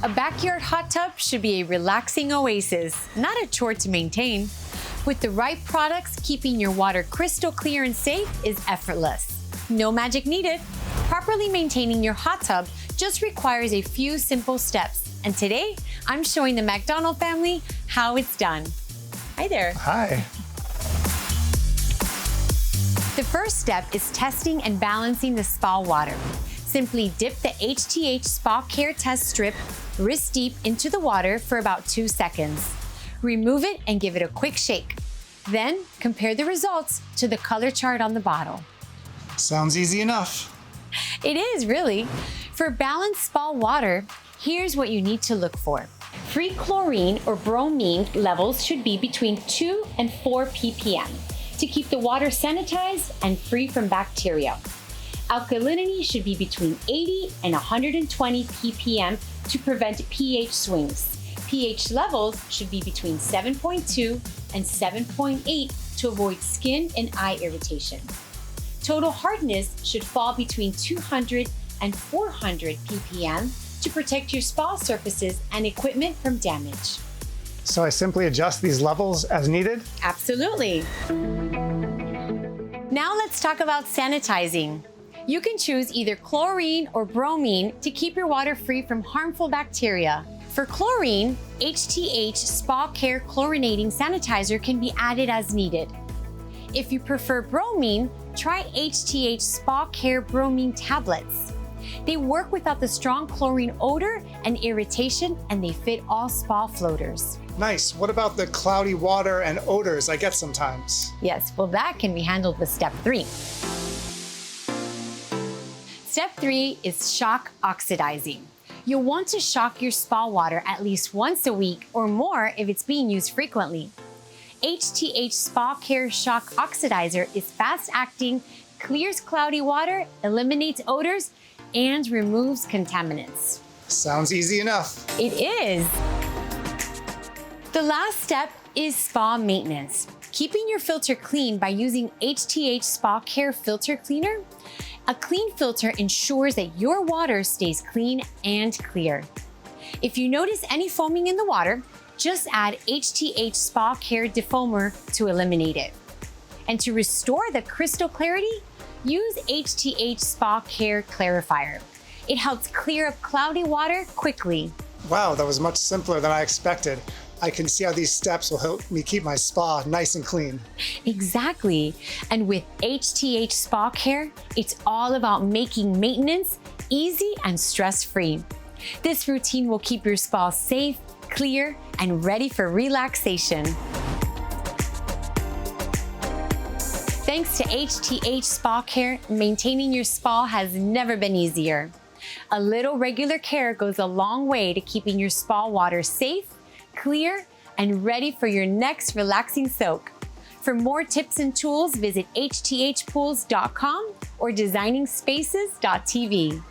A backyard hot tub should be a relaxing oasis, not a chore to maintain. With the right products, keeping your water crystal clear and safe is effortless. No magic needed. Properly maintaining your hot tub just requires a few simple steps. And today, I'm showing the McDonald family how it's done. Hi there. Hi. The first step is testing and balancing the spa water. Simply dip the HTH Spa Care Test Strip wrist deep into the water for about 2 seconds. Remove it and give it a quick shake. Then compare the results to the color chart on the bottle. Sounds easy enough. It is, really. For balanced spa water, here's what you need to look for. Free chlorine or bromine levels should be between 2 and 4 ppm to keep the water sanitized and free from bacteria. Alkalinity should be between 80 and 120 ppm to prevent pH swings. pH levels should be between 7.2 and 7.8 to avoid skin and eye irritation. Total hardness should fall between 200 and 400 ppm to protect your spa surfaces and equipment from damage. So I simply adjust these levels as needed? Absolutely. Now let's talk about sanitizing. You can choose either chlorine or bromine to keep your water free from harmful bacteria. For chlorine, HTH Spa Care Chlorinating Sanitizer can be added as needed. If you prefer bromine, try HTH Spa Care Bromine Tablets. They work without the strong chlorine odor and irritation, and they fit all spa floaters. Nice. What about the cloudy water and odors I get sometimes? Yes, well, that can be handled with step 3. Step 3 is shock oxidizing. You'll want to shock your spa water at least once a week or more if it's being used frequently. HTH Spa Care Shock Oxidizer is fast-acting, clears cloudy water, eliminates odors, and removes contaminants. Sounds easy enough. It is. The last step is spa maintenance. Keeping your filter clean by using HTH Spa Care Filter Cleaner. A clean filter ensures that your water stays clean and clear. If you notice any foaming in the water, just add HTH Spa Care Defoamer to eliminate it. And to restore the crystal clarity, use HTH Spa Care Clarifier. It helps clear up cloudy water quickly. Wow, that was much simpler than I expected. I can see how these steps will help me keep my spa nice and clean. Exactly. And with HTH Spa Care, it's all about making maintenance easy and stress-free. This routine will keep your spa safe, clear, and ready for relaxation. Thanks to HTH Spa Care, maintaining your spa has never been easier. A little regular care goes a long way to keeping your spa water safe, clear, and ready for your next relaxing soak. For more tips and tools, visit hthpools.com or designingspaces.tv.